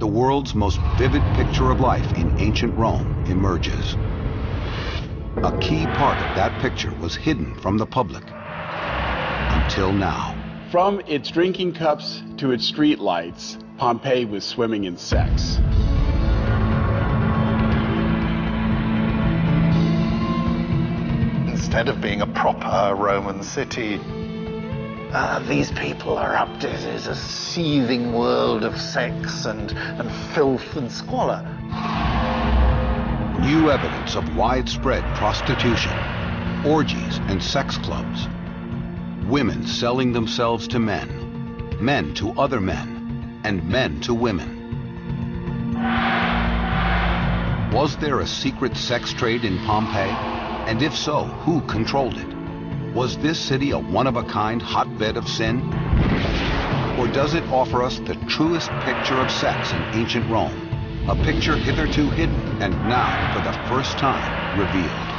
the world's most vivid picture of life in ancient Rome emerges. A key part of that picture was hidden from the public until now. From its drinking cups to its street lights, Pompeii was swimming in sex. Instead of being a proper Roman city, these people are up to is a seething world of sex and filth and squalor. New evidence of widespread prostitution, orgies and sex clubs. Women selling themselves to men, men to other men, and men to women. Was there a secret sex trade in Pompeii? And if so, who controlled it? Was this city a one-of-a-kind hotbed of sin? Or does it offer us the truest picture of sex in ancient Rome? A picture hitherto hidden and now, for the first time, revealed.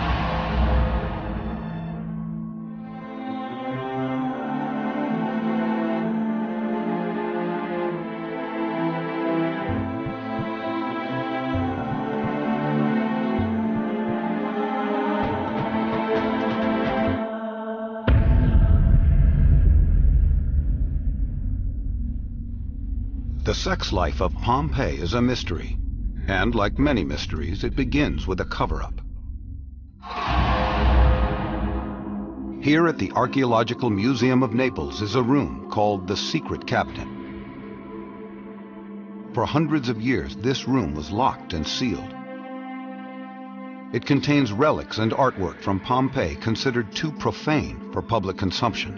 The sex life of Pompeii is a mystery, and like many mysteries, it begins with a cover-up. Here at the Archaeological Museum of Naples is a room called the Secret Cabinet. For hundreds of years, this room was locked and sealed. It contains relics and artwork from Pompeii considered too profane for public consumption.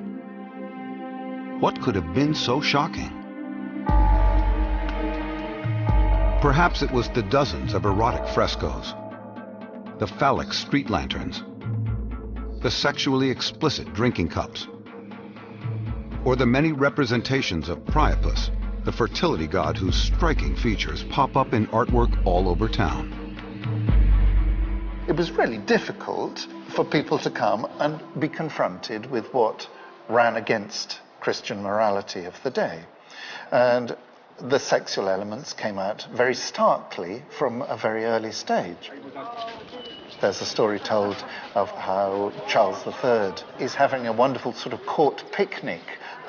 What could have been so shocking? Perhaps it was the dozens of erotic frescoes, the phallic street lanterns, the sexually explicit drinking cups, or the many representations of Priapus, the fertility god whose striking features pop up in artwork all over town. It was really difficult for people to come and be confronted with what ran against Christian morality of the day. And the sexual elements came out very starkly from a very early stage. There's a story told of how Charles III is having a wonderful sort of court picnic,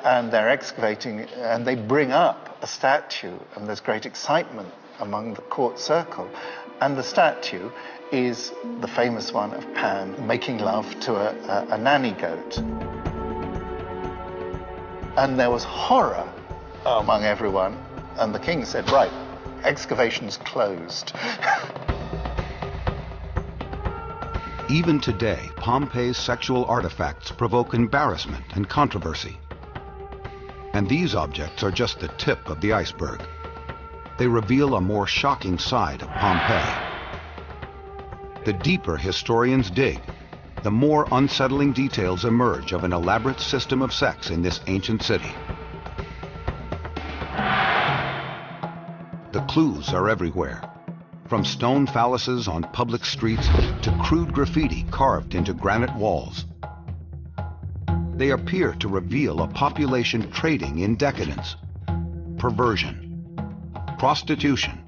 and they're excavating and they bring up a statue, and there's great excitement among the court circle. And the statue is the famous one of Pan making love to a nanny goat. And there was horror among everyone. And the king said, right, excavation's closed. Even today, Pompeii's sexual artifacts provoke embarrassment and controversy. And these objects are just the tip of the iceberg. They reveal a more shocking side of Pompeii. The deeper historians dig, the more unsettling details emerge of an elaborate system of sex in this ancient city. The clues are everywhere, from stone phalluses on public streets to crude graffiti carved into granite walls. They appear to reveal a population trading in decadence, perversion, prostitution,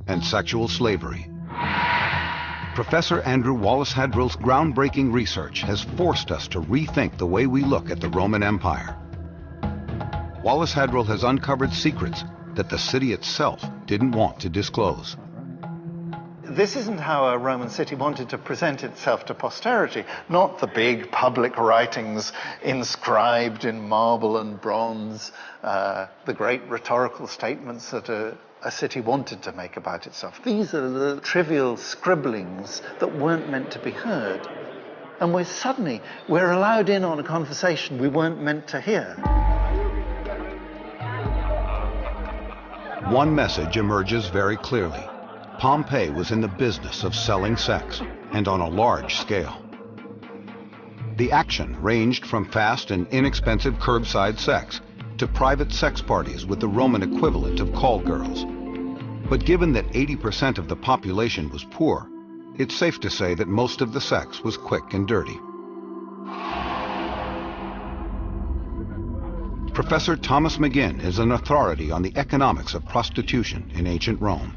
and sexual slavery. Professor Andrew Wallace Hadrill's groundbreaking research has forced us to rethink the way we look at the Roman Empire. Wallace Hadrill has uncovered secrets that the city itself didn't want to disclose. This isn't how a Roman city wanted to present itself to posterity, not the big public writings inscribed in marble and bronze, the great rhetorical statements that a city wanted to make about itself. These are the trivial scribblings that weren't meant to be heard. And we're allowed in on a conversation we weren't meant to hear. One message emerges very clearly. Pompeii was in the business of selling sex, and on a large scale. The action ranged from fast and inexpensive curbside sex to private sex parties with the Roman equivalent of call girls. But given that 80% of the population was poor, it's safe to say that most of the sex was quick and dirty. Professor Thomas McGinn is an authority on the economics of prostitution in ancient Rome.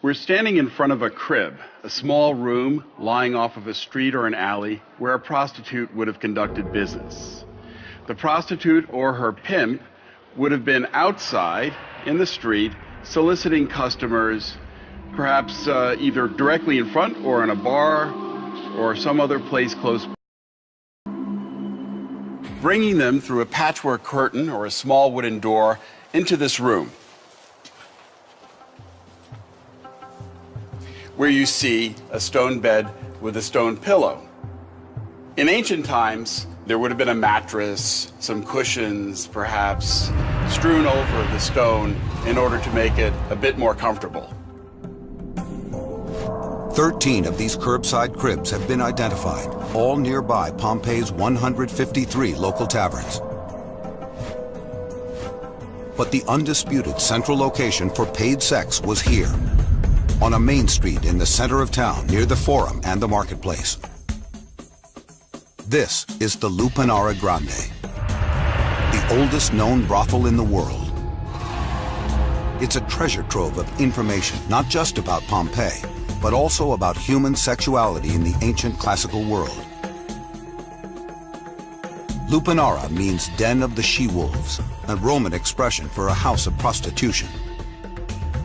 We're standing in front of a crib, a small room lying off of a street or an alley where a prostitute would have conducted business. The prostitute or her pimp would have been outside in the street soliciting customers, perhaps either directly in front or in a bar or some other place close by, bringing them through a patchwork curtain or a small wooden door into this room, where you see a stone bed with a stone pillow. In ancient times, there would have been a mattress, some cushions, perhaps, strewn over the stone in order to make it a bit more comfortable. 13 of these curbside cribs have been identified, all nearby Pompeii's 153 local taverns. But the undisputed central location for paid sex was here, on a main street in the center of town near the Forum and the marketplace. This is the Lupanara Grande, the oldest known brothel in the world. It's a treasure trove of information, not just about Pompeii, but also about human sexuality in the ancient classical world. Lupanara means den of the she-wolves, a Roman expression for a house of prostitution.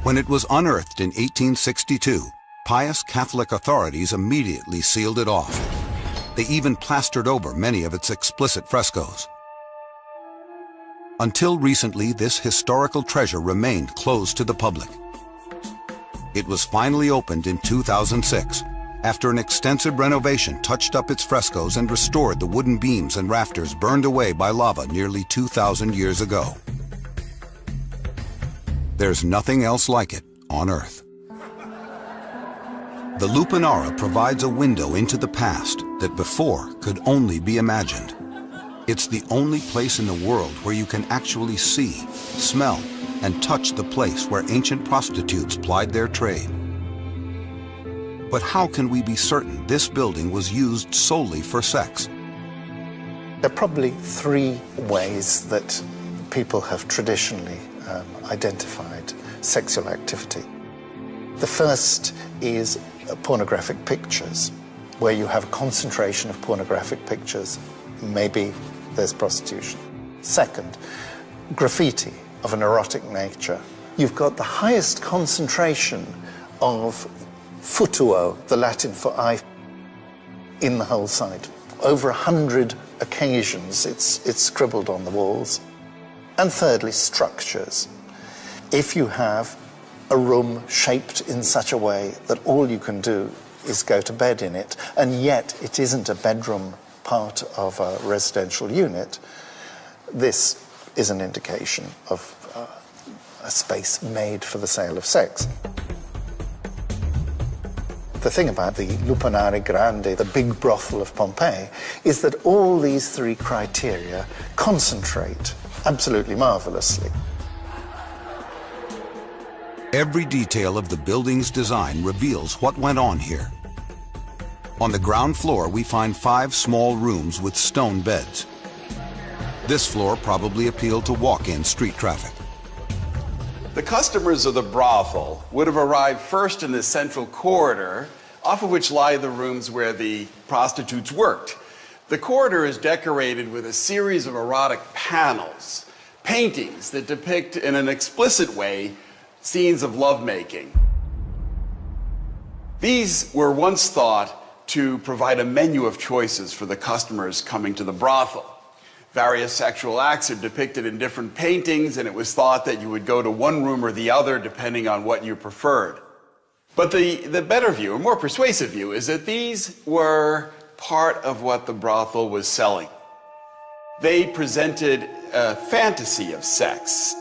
When it was unearthed in 1862, pious Catholic authorities immediately sealed it off. They even plastered over many of its explicit frescoes. Until recently, this historical treasure remained closed to the public. It was finally opened in 2006, after an extensive renovation touched up its frescoes and restored the wooden beams and rafters burned away by lava nearly 2,000 years ago. There's nothing else like it on Earth. The Lupanara provides a window into the past that before could only be imagined. It's the only place in the world where you can actually see, smell, and touch the place where ancient prostitutes plied their trade. But how can we be certain this building was used solely for sex? There are probably three ways that people have traditionally identified sexual activity. The first is pornographic pictures, where you have a concentration of pornographic pictures. Maybe there's prostitution. Second, graffiti of an erotic nature. You've got the highest concentration of futuo, the Latin for eye, in the whole site. Over 100 occasions it's scribbled on the walls. And thirdly, structures. If you have a room shaped in such a way that all you can do is go to bed in it, and yet it isn't a bedroom part of a residential unit, this is an indication of a space made for the sale of sex. The thing about the Lupanare Grande, the big brothel of Pompeii, is that all these three criteria concentrate absolutely marvelously. Every detail of the building's design reveals what went on here. On the ground floor, we find 5 small rooms with stone beds. This floor probably appealed to walk-in street traffic. The customers of the brothel would have arrived first in the central corridor, off of which lie the rooms where the prostitutes worked. The corridor is decorated with a series of erotic panels, paintings that depict in an explicit way scenes of lovemaking. These were once thought to provide a menu of choices for the customers coming to the brothel. Various sexual acts are depicted in different paintings, and it was thought that you would go to one room or the other depending on what you preferred. But the better view, or more persuasive view, is that these were part of what the brothel was selling. They presented a fantasy of sex.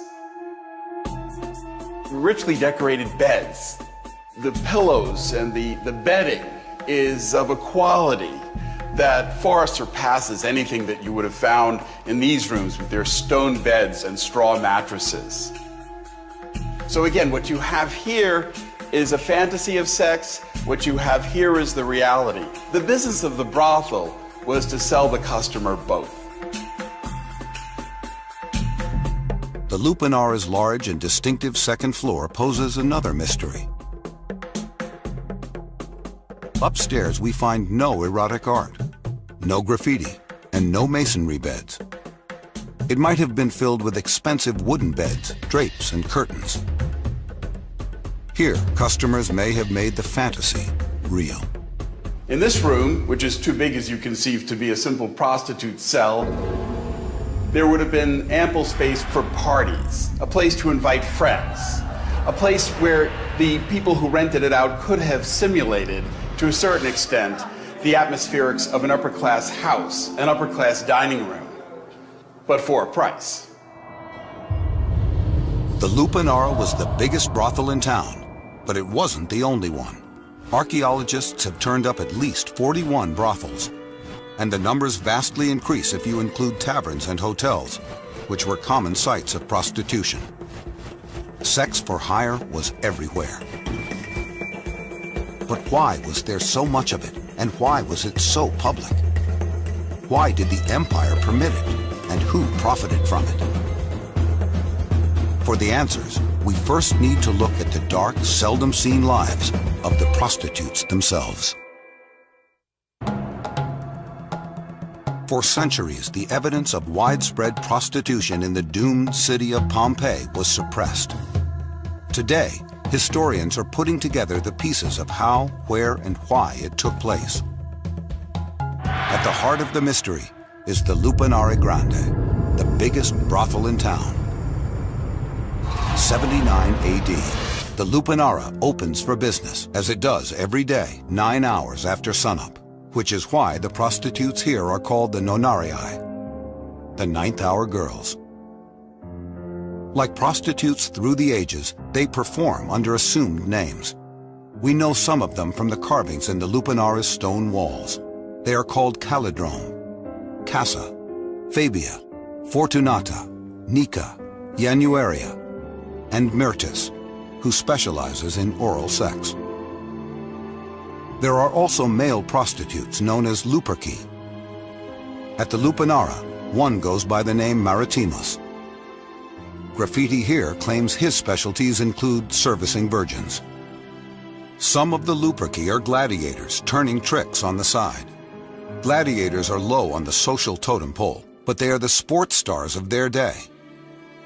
Richly decorated beds, the pillows and the bedding is of a quality that far surpasses anything that you would have found in these rooms with their stone beds and straw mattresses. So again, what you have here is a fantasy of sex. What you have here is the reality. The business of the brothel was to sell the customer both. The Lupanara's large and distinctive second floor poses another mystery. Upstairs, we find no erotic art, no graffiti, and no masonry beds. It might have been filled with expensive wooden beds, drapes, and curtains. Here, customers may have made the fantasy real. In this room, which is too big as you conceive to be a simple prostitute's cell, there would have been ample space for parties, a place to invite friends, a place where the people who rented it out could have simulated, to a certain extent, the atmospherics of an upper-class house, an upper-class dining room, but for a price. The Lupanara was the biggest brothel in town, but it wasn't the only one. Archaeologists have turned up at least 41 brothels, and the numbers vastly increase if you include taverns and hotels, which were common sites of prostitution. Sex for hire was everywhere. But why was there so much of it, and why was it so public? Why did the empire permit it, and who profited from it? For the answers, we first need to look at the dark, seldom-seen lives of the prostitutes themselves. For centuries, the evidence of widespread prostitution in the doomed city of Pompeii was suppressed. Today, historians are putting together the pieces of how, where, and why it took place. At the heart of the mystery is the Lupanare Grande, the biggest brothel in town. 79 AD, the Lupanara opens for business, as it does every day, 9 hours after sunup, which is why the prostitutes here are called the nonarii, the ninth-hour girls. Like prostitutes through the ages, they perform under assumed names. We know some of them from the carvings in the Lupanara's stone walls. They are called Calidrome, Casa, Fabia, Fortunata, Nika, Januaria, and Myrtis, who specializes in oral sex. There are also male prostitutes known as Luperci. At the Lupanara, one goes by the name Maritimus. Graffiti here claims his specialties include servicing virgins. Some of the Luperci are gladiators turning tricks on the side. Gladiators are low on the social totem pole, but they are the sports stars of their day.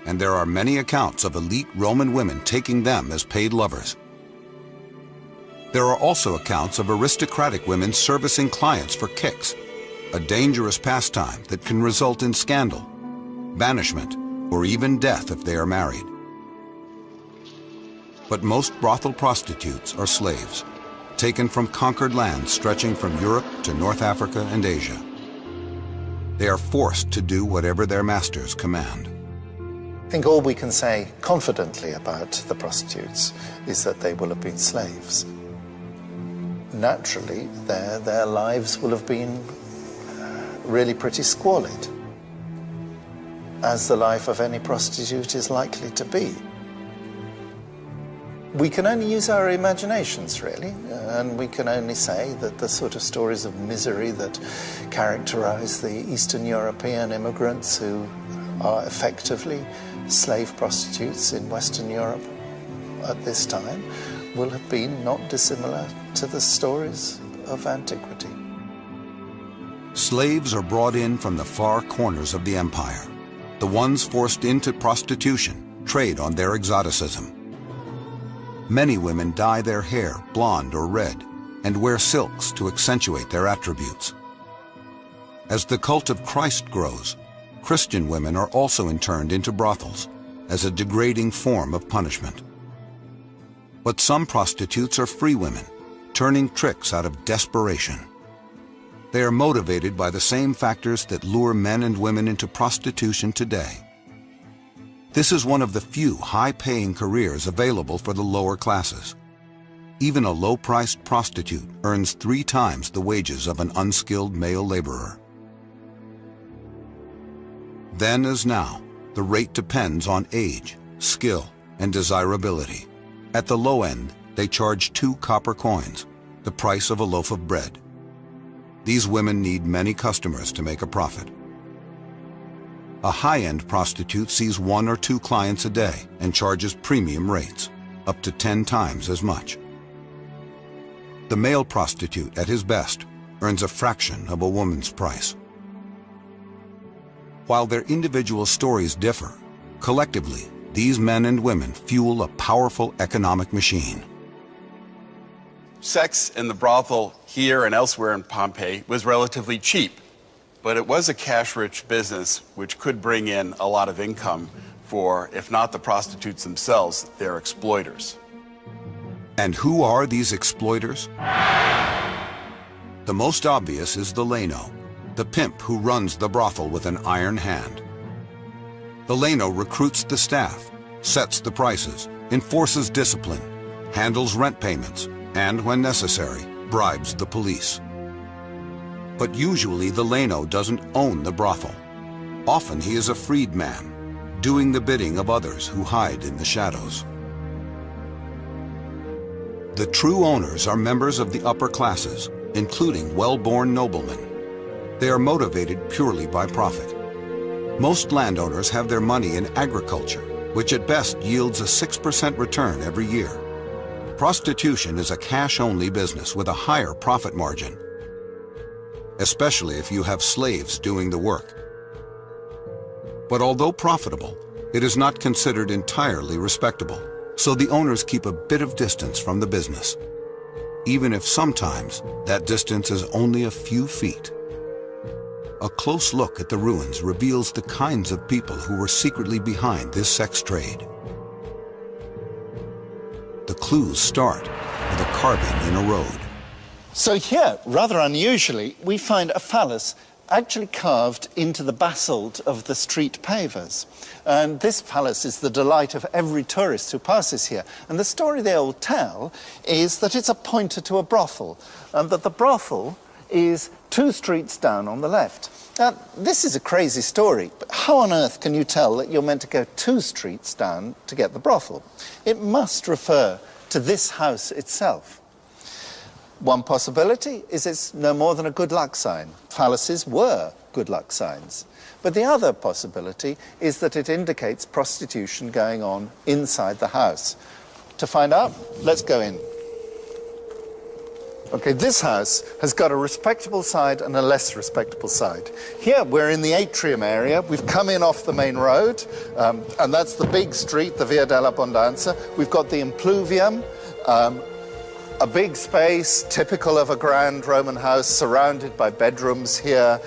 And there are many accounts of elite Roman women taking them as paid lovers. There are also accounts of aristocratic women servicing clients for kicks, a dangerous pastime that can result in scandal, banishment, or even death if they are married. But most brothel prostitutes are slaves, taken from conquered lands stretching from Europe to North Africa and Asia. They are forced to do whatever their masters command. I think all we can say confidently about the prostitutes is that they will have been slaves. Naturally, their lives will have been really pretty squalid, as the life of any prostitute is likely to be. We can only use our imaginations, really, and we can only say that the sort of stories of misery that characterize the Eastern European immigrants who are effectively slave prostitutes in Western Europe at this time will have been not dissimilar to the stories of antiquity. Slaves are brought in from the far corners of the empire. The ones forced into prostitution trade on their exoticism. Many women dye their hair blonde or red and wear silks to accentuate their attributes. As the cult of Christ grows, Christian women are also interned into brothels as a degrading form of punishment. But some prostitutes are free women, turning tricks out of desperation. They are motivated by the same factors that lure men and women into prostitution today. This is one of the few high-paying careers available for the lower classes. Even a low-priced prostitute earns 3 times the wages of an unskilled male laborer. Then as now, the rate depends on age, skill, and desirability. At the low end, they charge 2 copper coins, the price of a loaf of bread. These women need many customers to make a profit. A high-end prostitute sees 1 or 2 clients a day and charges premium rates, up to 10 times as much. The male prostitute, at his best, earns a fraction of a woman's price. While their individual stories differ, collectively, these men and women fuel a powerful economic machine. Sex in the brothel here and elsewhere in Pompeii was relatively cheap, but it was a cash-rich business which could bring in a lot of income for, if not the prostitutes themselves, their exploiters. And who are these exploiters? The most obvious is the Leno, the pimp who runs the brothel with an iron hand. The Leno recruits the staff, sets the prices, enforces discipline, handles rent payments, and, when necessary, bribes the police. But usually the Leno doesn't own the brothel. Often he is a freedman, doing the bidding of others who hide in the shadows. The true owners are members of the upper classes, including well-born noblemen. They are motivated purely by profit. Most landowners have their money in agriculture, which at best yields a 6% return every year. Prostitution is a cash-only business with a higher profit margin, especially if you have slaves doing the work. But although profitable, it is not considered entirely respectable, so the owners keep a bit of distance from the business, even if sometimes that distance is only a few feet. A close look at the ruins reveals the kinds of people who were secretly behind this sex trade. The clues start with a carving in a road. So here, rather unusually, we find a phallus actually carved into the basalt of the street pavers. And this phallus is the delight of every tourist who passes here. And the story they all tell is that it's a pointer to a brothel, and that the brothel is 2 streets down on the left. Now, this is a crazy story, but how on earth can you tell that you're meant to go 2 streets down to get the brothel? It must refer to this house itself. One possibility is it's no more than a good luck sign. Phalluses were good luck signs. But the other possibility is that it indicates prostitution going on inside the house. To find out, let's go in. Okay, this house has got a respectable side and a less respectable side. Here we're in the atrium area. We've come in off the main road, and that's the big street, the Via dell'Abbondanza. We've got the impluvium, a big space, typical of a grand Roman house, surrounded by bedrooms here.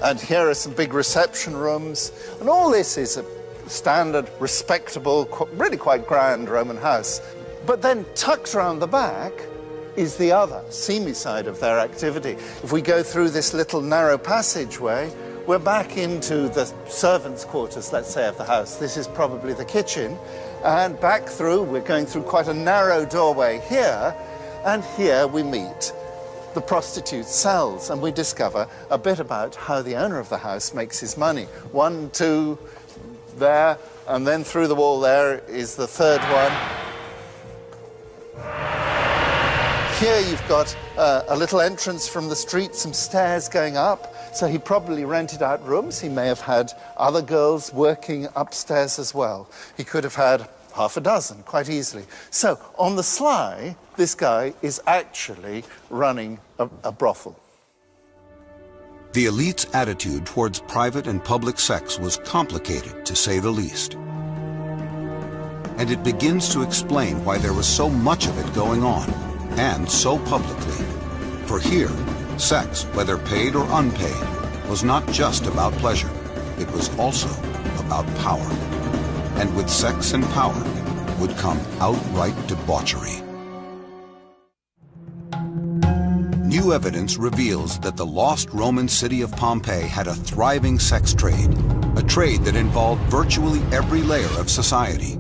And here are some big reception rooms. And all this is a standard, respectable, really quite grand Roman house. But then tucked around the back is the other, seamy side of their activity. If we go through this little narrow passageway, we're back into the servants' quarters, let's say, of the house. This is probably the kitchen. And back through, we're going through quite a narrow doorway here, and here we meet the prostitute cells, and we discover a bit about how the owner of the house makes his money. 1, 2, there, and then through the wall there is the third one. Here you've got a little entrance from the street, some stairs going up. So he probably rented out rooms. He may have had other girls working upstairs as well. He could have had half a dozen, quite easily. So on the sly, this guy is actually running a brothel. The elite's attitude towards private and public sex was complicated, to say the least. And it begins to explain why there was so much of it going on, and so publicly. For here, sex, whether paid or unpaid, was not just about pleasure. It was also about power. And with sex and power would come outright debauchery. New evidence reveals that the lost Roman city of Pompeii had a thriving sex trade, a trade that involved virtually every layer of society.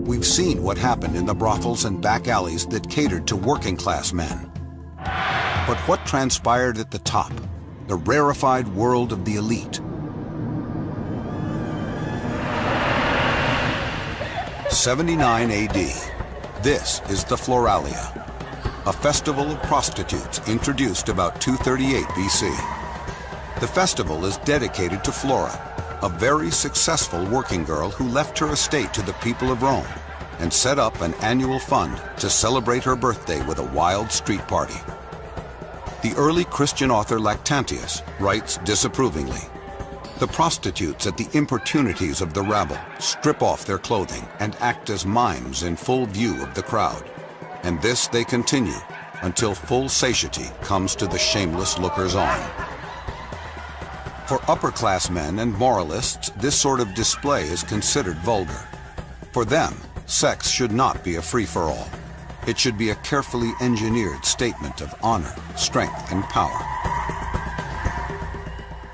We've seen what happened in the brothels and back alleys that catered to working-class men. But what transpired at the top, the rarefied world of the elite? 79 AD. This is the Floralia, a festival of prostitutes introduced about 238 BC. The festival is dedicated to Flora, a very successful working girl who left her estate to the people of Rome and set up an annual fund to celebrate her birthday with a wild street party. The early Christian author Lactantius writes disapprovingly, "The prostitutes at the importunities of the rabble strip off their clothing and act as mimes in full view of the crowd, and this they continue until full satiety comes to the shameless lookers-on." For upper-class men and moralists, this sort of display is considered vulgar. For them, sex should not be a free-for-all. It should be a carefully engineered statement of honor, strength, and power.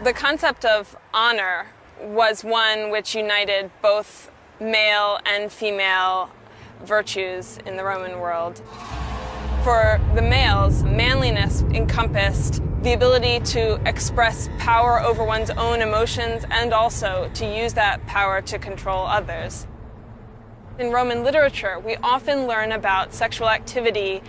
The concept of honor was one which united both male and female virtues in the Roman world. For the males, manliness encompassed the ability to express power over one's own emotions and also to use that power to control others. In Roman literature, we often learn about sexual activity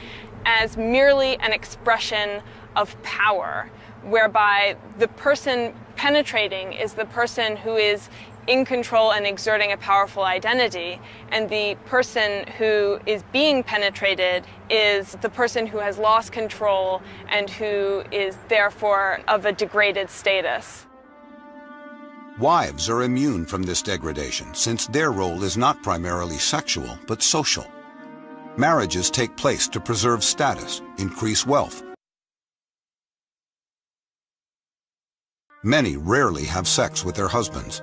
as merely an expression of power, whereby the person penetrating is the person who is in control and exerting a powerful identity, and the person who is being penetrated is the person who has lost control and who is therefore of a degraded status. Wives are immune from this degradation since their role is not primarily sexual but social. Marriages take place to preserve status, increase wealth. Many rarely have sex with their husbands.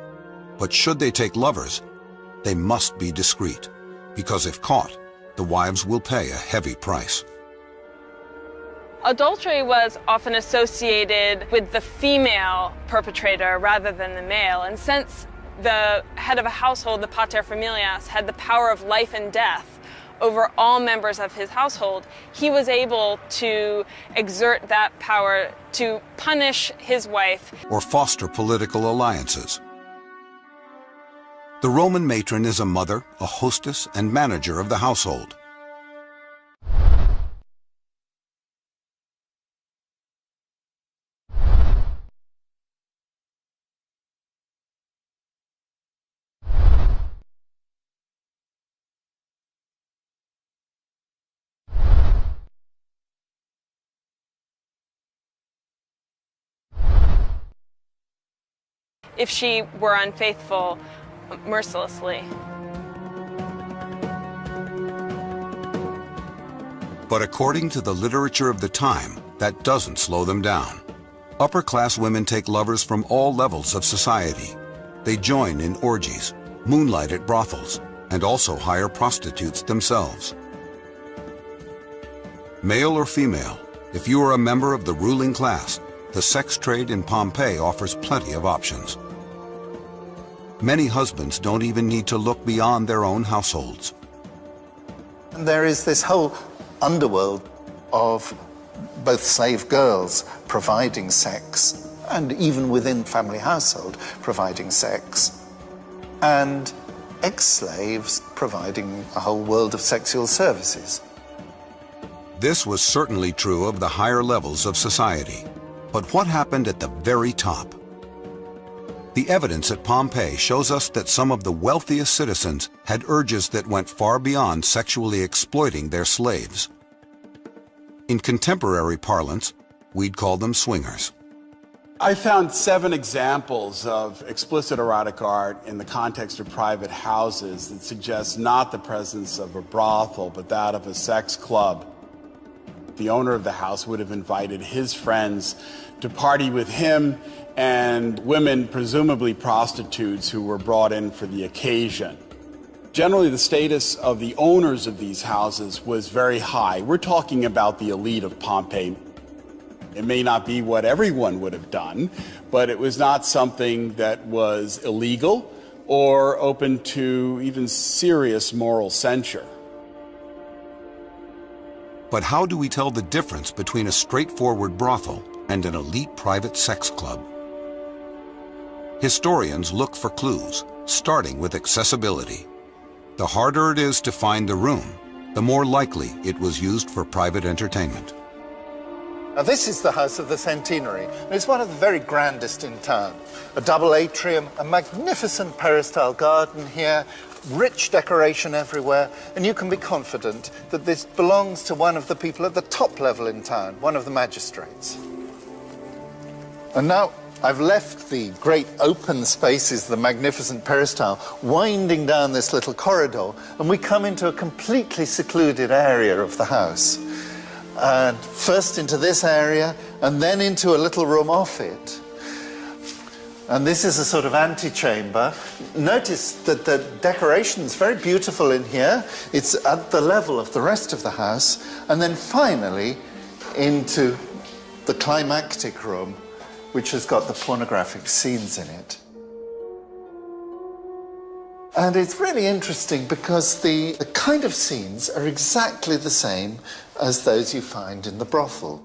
But should they take lovers, they must be discreet, because if caught, the wives will pay a heavy price. Adultery was often associated with the female perpetrator rather than the male, and since the head of a household, the pater familias, had the power of life and death over all members of his household, he was able to exert that power to punish his wife or foster political alliances. The Roman matron is a mother, a hostess, and manager of the household. if she were unfaithful mercilessly. But according to the literature of the time, that doesn't slow them down. Upper-class women take lovers from all levels of society. They join in orgies, moonlight at brothels, and also hire prostitutes themselves. Male or female, if you are a member of the ruling class, the sex trade in Pompeii offers plenty of options. Many husbands don't even need to look beyond their own households. And there is this whole underworld of both slave girls providing sex, and even within family household providing sex, and ex-slaves providing a whole world of sexual services. This was certainly true of the higher levels of society. But what happened at the very top? The evidence at Pompeii shows us that some of the wealthiest citizens had urges that went far beyond sexually exploiting their slaves. In contemporary parlance, we'd call them swingers. I found 7 examples of explicit erotic art in the context of private houses that suggest not the presence of a brothel, but that of a sex club. The owner of the house would have invited his friends to party with him and women, presumably prostitutes, who were brought in for the occasion. Generally, the status of the owners of these houses was very high. We're talking about the elite of Pompeii. It may not be what everyone would have done, but it was not something that was illegal or open to even serious moral censure. But how do we tell the difference between a straightforward brothel and an elite private sex club? Historians look for clues, starting with accessibility. The harder it is to find the room, the more likely it was used for private entertainment. Now, this is the House of the Centenary. It's one of the very grandest in town. A double atrium, a magnificent peristyle garden here, rich decoration everywhere, and you can be confident that this belongs to one of the people at the top level in town, one of the magistrates. And now I've left the great open spaces, the magnificent peristyle, winding down this little corridor, and we come into a completely secluded area of the house. And first into this area, and then into a little room off it. And this is a sort of antechamber. Notice that the decoration is very beautiful in here. It's at the level of the rest of the house. And then finally into the climactic room, which has got the pornographic scenes in it. And it's really interesting because the kind of scenes are exactly the same as those you find in the brothel,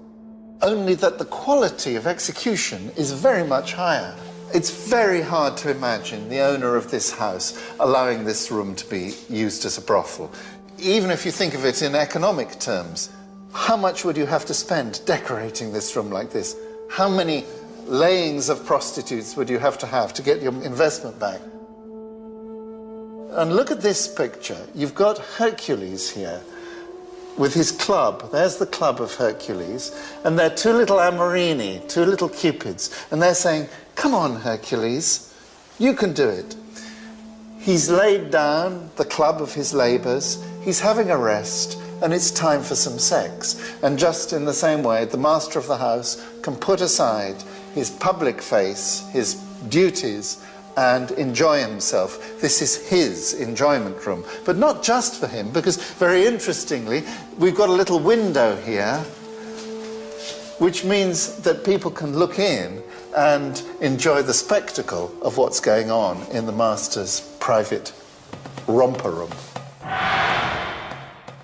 only that the quality of execution is very much higher. It's very hard to imagine the owner of this house allowing this room to be used as a brothel. Even if you think of it in economic terms, how much would you have to spend decorating this room like this? How many layings of prostitutes would you have to get your investment back? And look at this picture. You've got Hercules here with his club. There's the club of Hercules. And there are two little Amorini, two little Cupids. And they're saying, come on, Hercules, you can do it. He's laid down the club of his labours. He's having a rest. And it's time for some sex. And just in the same way, the master of the house can put aside his public face, his duties, and enjoy himself. This is his enjoyment room. But not just for him, because very interestingly, we've got a little window here, which means that people can look in and enjoy the spectacle of what's going on in the master's private romper room.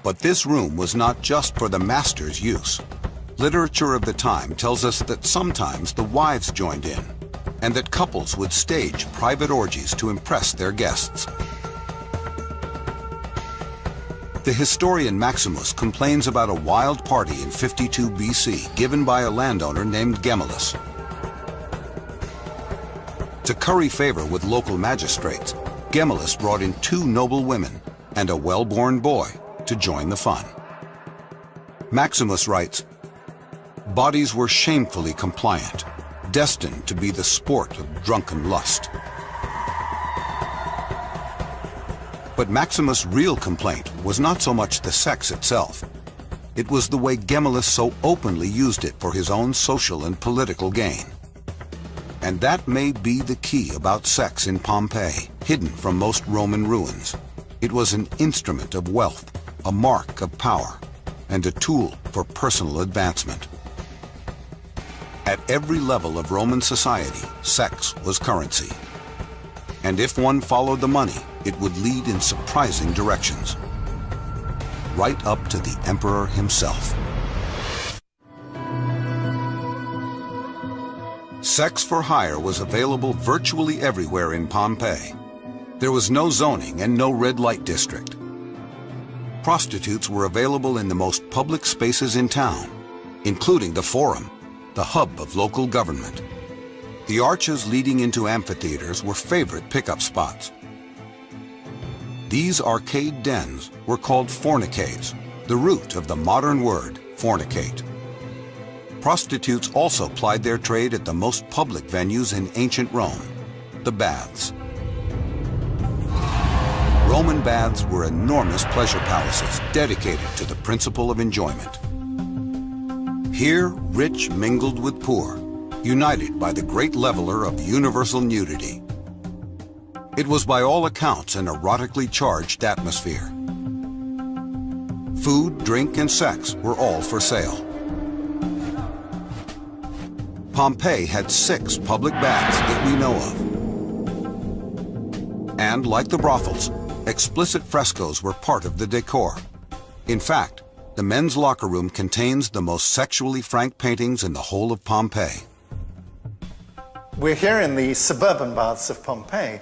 But this room was not just for the master's use. Literature of the time tells us that sometimes the wives joined in, and that couples would stage private orgies to impress their guests. The historian Maximus complains about a wild party in 52 BC given by a landowner named Gemellus. To curry favor with local magistrates, Gemellus brought in 2 noble women and a well-born boy to join the fun. Maximus writes, "Bodies were shamefully compliant, destined to be the sport of drunken lust." But Maximus' real complaint was not so much the sex itself. It was the way Gemellus so openly used it for his own social and political gain. And that may be the key about sex in Pompeii, hidden from most Roman ruins. It was an instrument of wealth, a mark of power, and a tool for personal advancement. At every level of Roman society, sex was currency. And if one followed the money, it would lead in surprising directions, right up to the emperor himself. Sex for hire was available virtually everywhere in Pompeii. There was no zoning and no red light district. Prostitutes were available in the most public spaces in town, including the Forum, the hub of local government. The arches leading into amphitheaters were favorite pickup spots. These arcade dens were called fornicates, the root of the modern word fornicate. Prostitutes also plied their trade at the most public venues in ancient Rome, the baths. Roman baths were enormous pleasure palaces dedicated to the principle of enjoyment. Here, rich mingled with poor, united by the great leveler of universal nudity. It was by all accounts an erotically charged atmosphere. Food, drink, and sex were all for sale. Pompeii had 6 public baths that we know of. And like the brothels, explicit frescoes were part of the decor. In fact, the men's locker room contains the most sexually frank paintings in the whole of Pompeii. We're here in the suburban baths of Pompeii,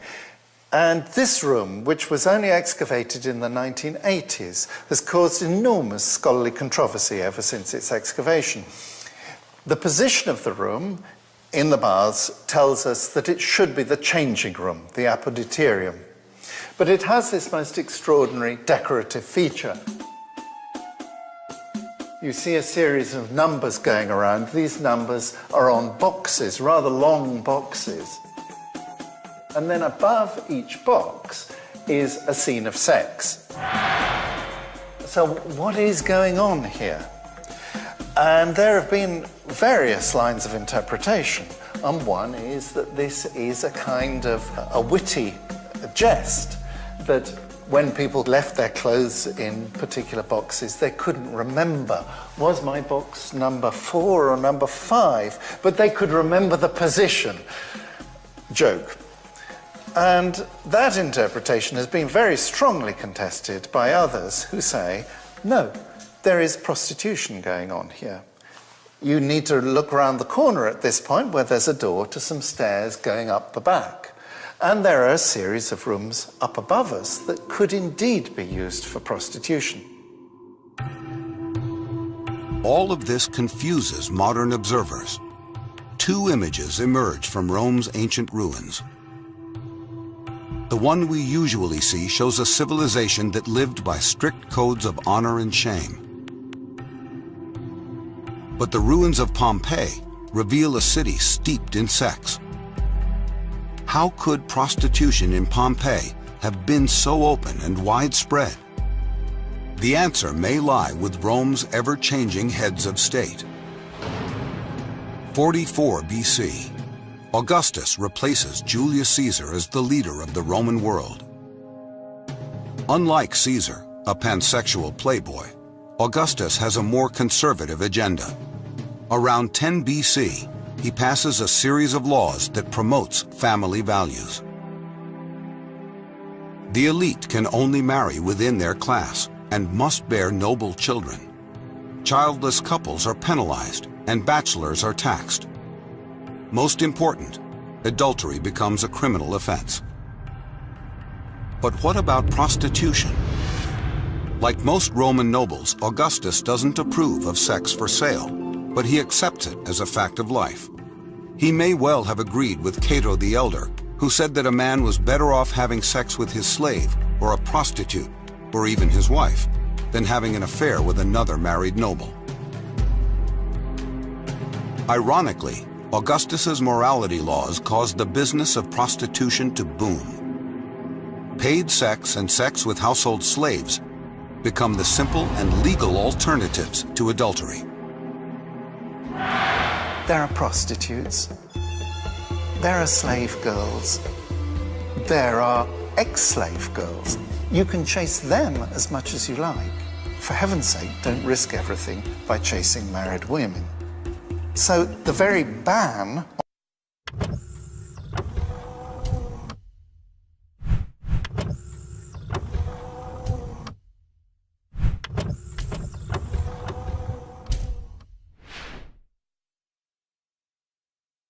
and this room, which was only excavated in the 1980s, has caused enormous scholarly controversy ever since its excavation. The position of the room in the baths tells us that it should be the changing room, the apoditerium. But it has this most extraordinary decorative feature. You see a series of numbers going around. These numbers are on boxes, rather long boxes. And then above each box is a scene of sex. So what is going on here? And there have been various lines of interpretation. And one is that this is a kind of a witty jest, that when people left their clothes in particular boxes, they couldn't remember, was my box number 4 or number 5? But they could remember the position. Joke. And that interpretation has been very strongly contested by others who say, no, there is prostitution going on here. You need to look around the corner at this point where there's a door to some stairs going up the back. And there are a series of rooms up above us that could indeed be used for prostitution. All of this confuses modern observers. Two images emerge from Rome's ancient ruins. The one we usually see shows a civilization that lived by strict codes of honor and shame. But the ruins of Pompeii reveal a city steeped in sex. How could prostitution in Pompeii have been so open and widespread? The answer may lie with Rome's ever-changing heads of state. 44 BC, Augustus replaces Julius Caesar as the leader of the Roman world. Unlike Caesar, a pansexual playboy, Augustus has a more conservative agenda. Around 10 BC, he passes a series of laws that promotes family values. The elite can only marry within their class and must bear noble children. Childless couples are penalized and bachelors are taxed. Most important, adultery becomes a criminal offense. But what about prostitution? Like most Roman nobles, Augustus doesn't approve of sex for sale, but he accepts it as a fact of life. He may well have agreed with Cato the Elder, who said that a man was better off having sex with his slave, or a prostitute, or even his wife, than having an affair with another married noble. Ironically, Augustus's morality laws caused the business of prostitution to boom. Paid sex and sex with household slaves become the simple and legal alternatives to adultery. There are prostitutes, there are slave girls, there are ex-slave girls. You can chase them as much as you like. For heaven's sake, don't risk everything by chasing married women. So the very ban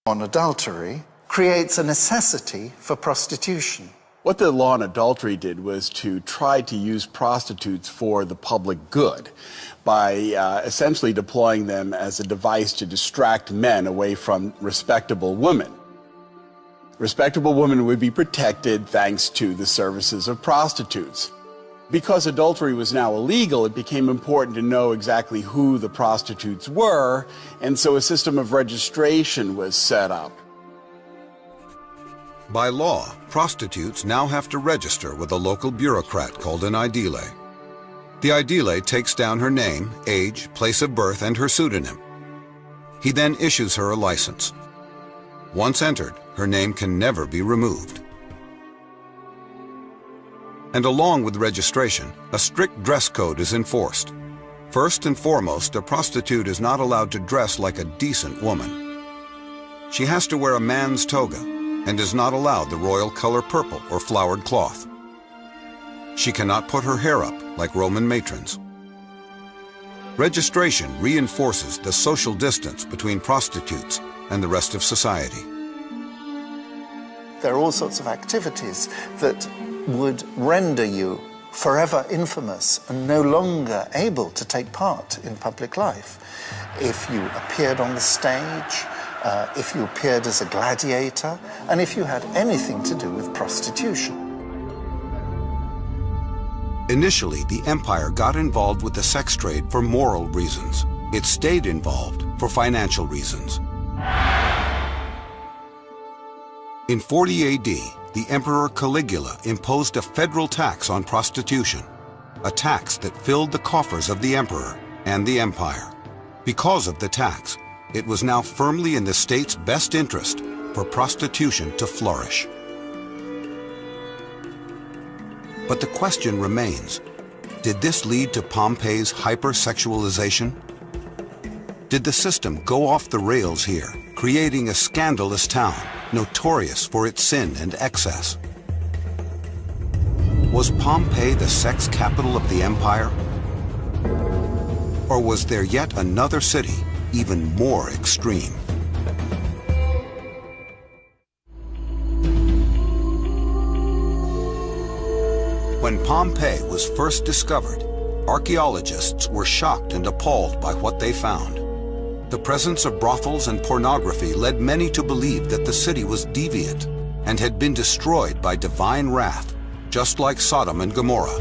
on adultery creates a necessity for prostitution. What the law on adultery did was to try to use prostitutes for the public good by essentially deploying them as a device to distract men away from respectable women. Respectable women would be protected thanks to the services of prostitutes. Because adultery was now illegal, it became important to know exactly who the prostitutes were, and so a system of registration was set up. By law, prostitutes now have to register with a local bureaucrat called an aedile. The aedile takes down her name, age, place of birth, and her pseudonym. He then issues her a license. Once entered, her name can never be removed. And along with registration, a strict dress code is enforced. First and foremost, a prostitute is not allowed to dress like a decent woman. She has to wear a man's toga and is not allowed the royal color purple or flowered cloth. She cannot put her hair up like Roman matrons. Registration reinforces the social distance between prostitutes and the rest of society. There are all sorts of activities that would render you forever infamous and no longer able to take part in public life. If you appeared on the stage, if you appeared as a gladiator, and if you had anything to do with prostitution. Initially, the empire got involved with the sex trade for moral reasons. It stayed involved for financial reasons. In 40 AD, the Emperor Caligula imposed a federal tax on prostitution, a tax that filled the coffers of the emperor and the empire. Because of the tax, it was now firmly in the state's best interest for prostitution to flourish. But the question remains, did this lead to Pompeii's hypersexualization? Did the system go off the rails here, creating a scandalous town, notorious for its sin and excess? Was Pompeii the sex capital of the empire? Or was there yet another city, even more extreme? When Pompeii was first discovered, archaeologists were shocked and appalled by what they found. The presence of brothels and pornography led many to believe that the city was deviant and had been destroyed by divine wrath, just like Sodom and Gomorrah.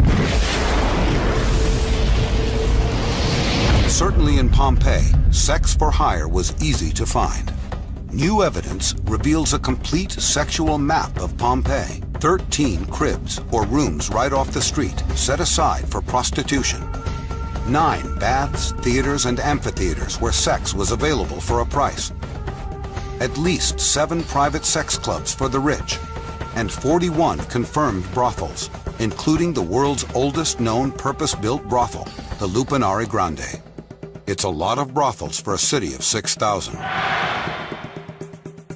Certainly in Pompeii, sex for hire was easy to find. New evidence reveals a complete sexual map of Pompeii. 13 cribs or rooms right off the street set aside for prostitution. 9 baths, theaters, and amphitheaters where sex was available for a price. At least 7 private sex clubs for the rich, and 41 confirmed brothels, including the world's oldest known purpose-built brothel, the Lupanare Grande. It's a lot of brothels for a city of 6,000.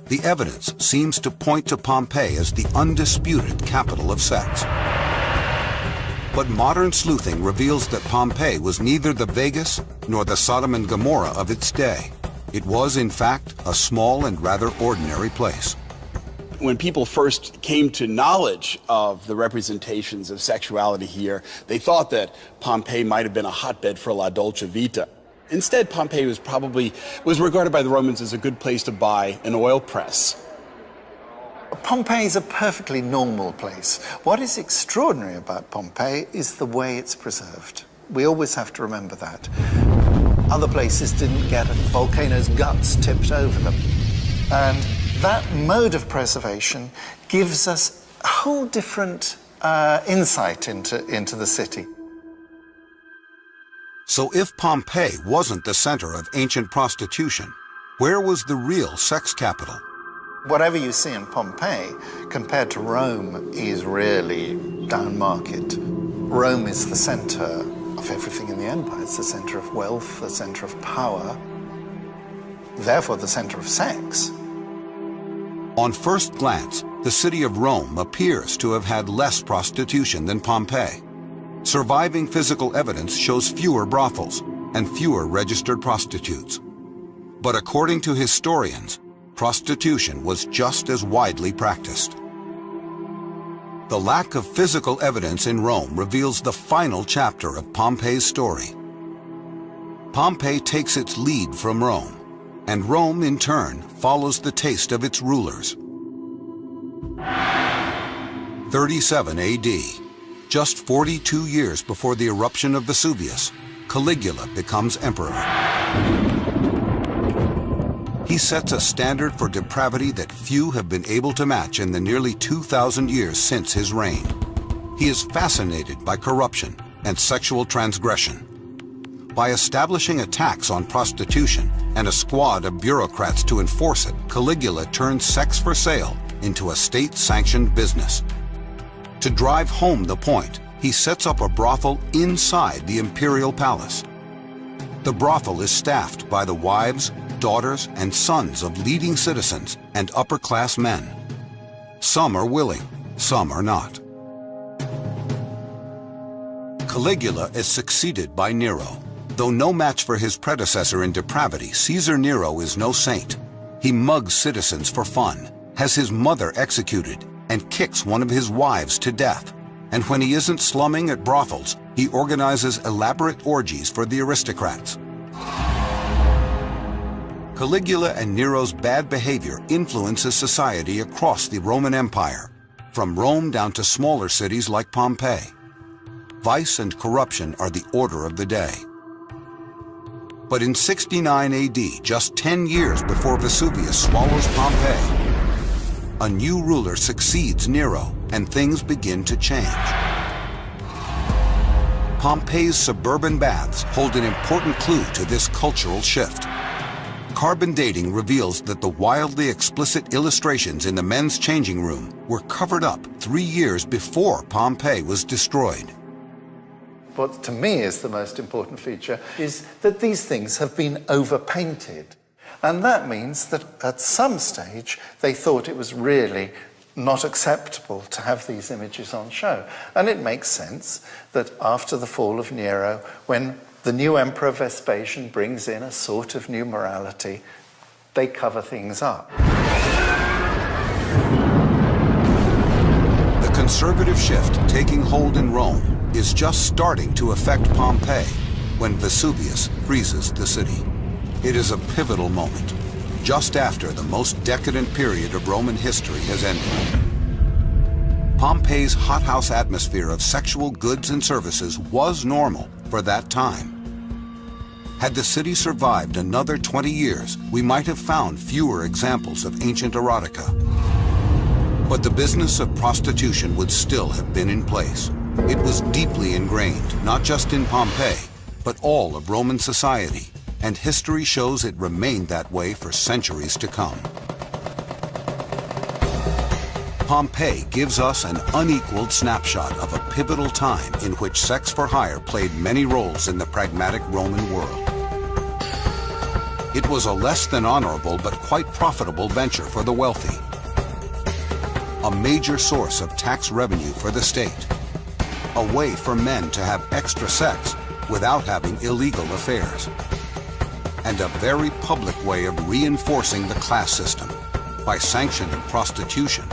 The evidence seems to point to Pompeii as the undisputed capital of sex. But modern sleuthing reveals that Pompeii was neither the Vegas nor the Sodom and Gomorrah of its day. It was, in fact, a small and rather ordinary place. When people first came to knowledge of the representations of sexuality here, they thought that Pompeii might have been a hotbed for la dolce vita. Instead, Pompeii was regarded by the Romans as a good place to buy an oil press. Pompeii is a perfectly normal place. What is extraordinary about Pompeii is the way it's preserved. We always have to remember that. Other places didn't get a volcano's guts tipped over them. And that mode of preservation gives us a whole different insight into the city. So if Pompeii wasn't the center of ancient prostitution, where was the real sex capital? Whatever you see in Pompeii, compared to Rome, is really down market. Rome is the center of everything in the empire. It's the center of wealth, the center of power, therefore the center of sex. On first glance, the city of Rome appears to have had less prostitution than Pompeii. Surviving physical evidence shows fewer brothels and fewer registered prostitutes. But according to historians, prostitution was just as widely practiced. The lack of physical evidence in Rome reveals the final chapter of Pompeii's story. Pompeii takes its lead from Rome, and Rome, in turn, follows the taste of its rulers. 37 AD. Just 42 years before the eruption of Vesuvius, Caligula becomes emperor. He sets a standard for depravity that few have been able to match in the nearly 2,000 years since his reign. He is fascinated by corruption and sexual transgression. By establishing a tax on prostitution and a squad of bureaucrats to enforce it, Caligula turns sex for sale into a state-sanctioned business. To drive home the point, he sets up a brothel inside the imperial palace. The brothel is staffed by the wives, daughters, and sons of leading citizens and upper-class men. Some are willing, some are not. Caligula is succeeded by Nero. Though no match for his predecessor in depravity, Caesar Nero is no saint. He mugs citizens for fun, has his mother executed, and kicks one of his wives to death, And when he isn't slumming at brothels, he organizes elaborate orgies for the aristocrats. Caligula and Nero's bad behavior influences society across the Roman Empire, from Rome down to smaller cities like Pompeii. Vice and corruption are the order of the day. But in 69 AD, just 10 years before Vesuvius swallows Pompeii, a new ruler succeeds Nero, and things begin to change. Pompeii's suburban baths hold an important clue to this cultural shift. Carbon dating reveals that the wildly explicit illustrations in the men's changing room were covered up 3 years before Pompeii was destroyed. What to me is the most important feature is that these things have been overpainted. And that means that at some stage they thought it was really not acceptable to have these images on show. And it makes sense that after the fall of Nero, when the new emperor Vespasian brings in a sort of new morality, they cover things up. The conservative shift taking hold in Rome is just starting to affect Pompeii when Vesuvius freezes the city. It is a pivotal moment, just after the most decadent period of Roman history has ended. Pompeii's hothouse atmosphere of sexual goods and services was normal for that time. Had the city survived another 20 years, we might have found fewer examples of ancient erotica. But the business of prostitution would still have been in place. It was deeply ingrained, not just in Pompeii, but all of Roman society, and history shows it remained that way for centuries to come. Pompeii gives us an unequaled snapshot of a pivotal time in which sex for hire played many roles in the pragmatic Roman world. It was a less than honorable but quite profitable venture for the wealthy, a major source of tax revenue for the state, a way for men to have extra sex without having illegal affairs, and a very public way of reinforcing the class system by sanctioning prostitution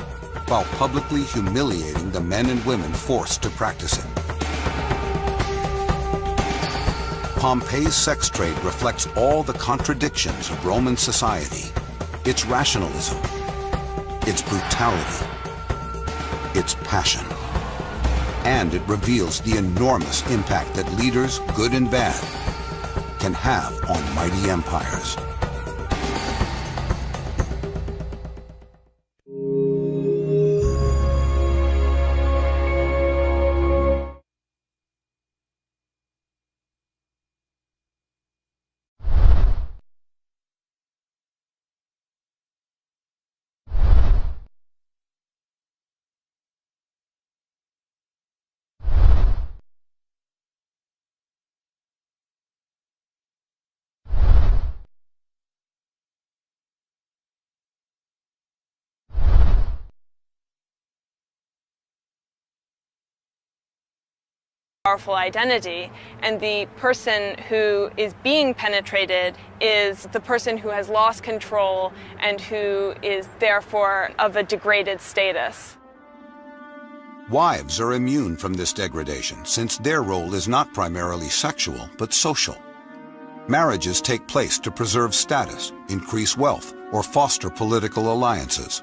while publicly humiliating the men and women forced to practice it. Pompeii's sex trade reflects all the contradictions of Roman society, its rationalism, its brutality, its passion. And it reveals the enormous impact that leaders, good and bad, can have on mighty empires. Powerful identity, and the person who is being penetrated is the person who has lost control and who is therefore of a degraded status. Wives are immune from this degradation since their role is not primarily sexual but social. Marriages take place to preserve status, increase wealth, or foster political alliances.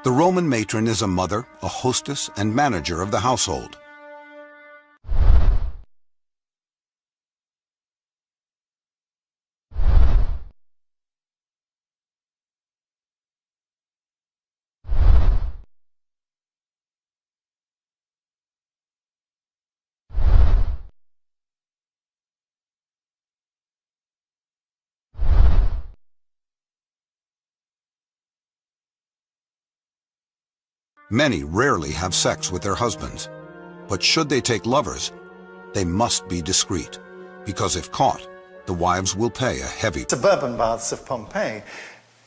The Roman matron is a mother, a hostess, and manager of the household. Many rarely have sex with their husbands, but should they take lovers, they must be discreet, because if caught, the wives will pay a heavy price. Suburban baths of Pompeii.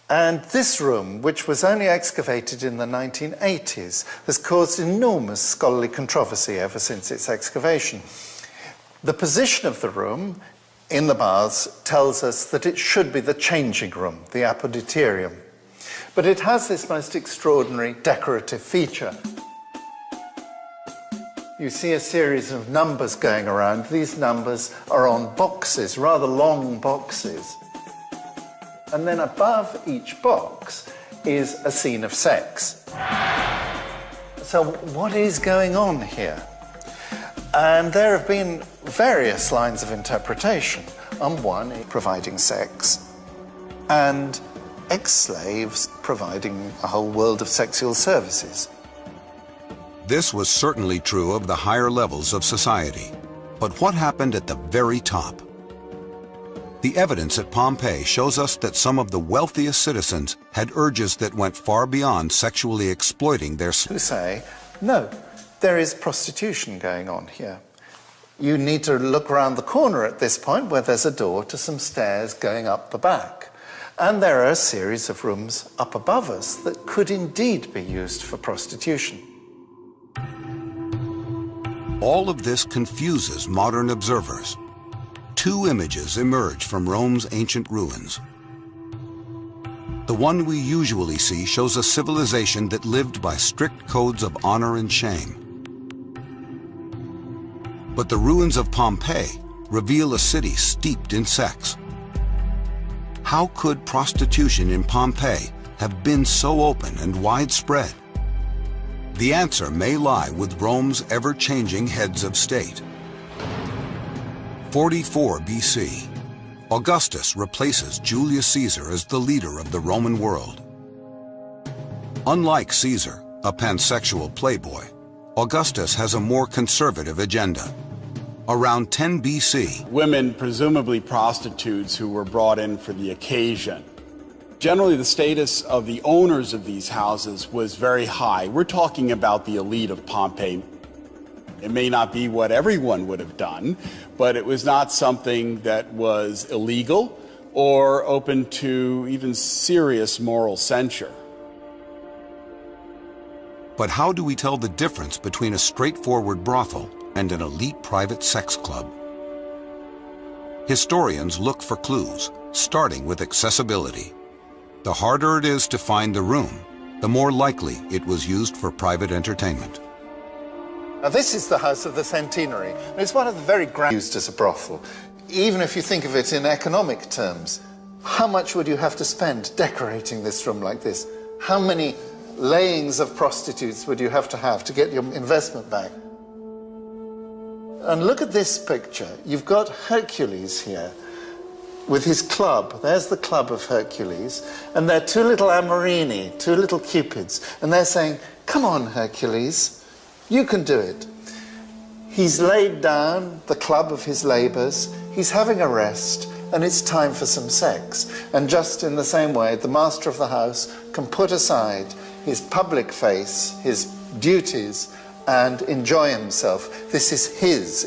And this room, which was only excavated in the 1980s, has caused enormous scholarly controversy ever since its excavation. The position of the room in the baths tells us that it should be the changing room, the apoditerium. But it has this most extraordinary decorative feature. you see a series of numbers going around. These numbers are on boxes, rather long boxes. And then above each box is a scene of sex. So what is going on here? And there have been various lines of interpretation. On one, providing sex, and ex-slaves providing a whole world of sexual services. This was certainly true of the higher levels of society. But what happened at the very top? The evidence at Pompeii shows us that some of the wealthiest citizens had urges that went far beyond sexually exploiting their Who say, no, there is prostitution going on here. You need to look around the corner at this point where there's a door to some stairs going up the back. And there are a series of rooms up above us that could indeed be used for prostitution. All of this confuses modern observers. Two images emerge from Rome's ancient ruins. The one we usually see shows a civilization that lived by strict codes of honor and shame. But the ruins of Pompeii reveal a city steeped in sex. How could prostitution in Pompeii have been so open and widespread? The answer may lie with Rome's ever-changing heads of state. 44 BC, Augustus replaces Julius Caesar as the leader of the Roman world. Unlike Caesar, a pansexual playboy, Augustus has a more conservative agenda. Around 10 BC, women, presumably prostitutes who were brought in for the occasion. Generally, the status of the owners of these houses was very high. We're talking about the elite of Pompeii. It may not be what everyone would have done, but it was not something that was illegal or open to even serious moral censure. But how do we tell the difference between a straightforward brothel and an elite private sex club? Historians look for clues, starting with accessibility. The harder it is to find the room, the more likely it was used for private entertainment. Now, this is the House of the Centenary. It's one of the very grand used as a brothel. Even if you think of it in economic terms, how much would you have to spend decorating this room like this? How many layings of prostitutes would you have to get your investment back? And look at this picture. You've got Hercules here with his club. There's the club of Hercules. And there are two little Amorini, two little Cupids. And they're saying, come on, Hercules. You can do it. He's laid down the club of his labors, he's having a rest, and it's time for some sex. And just in the same way, the master of the house can put aside his public face, his duties, and enjoy himself. This is his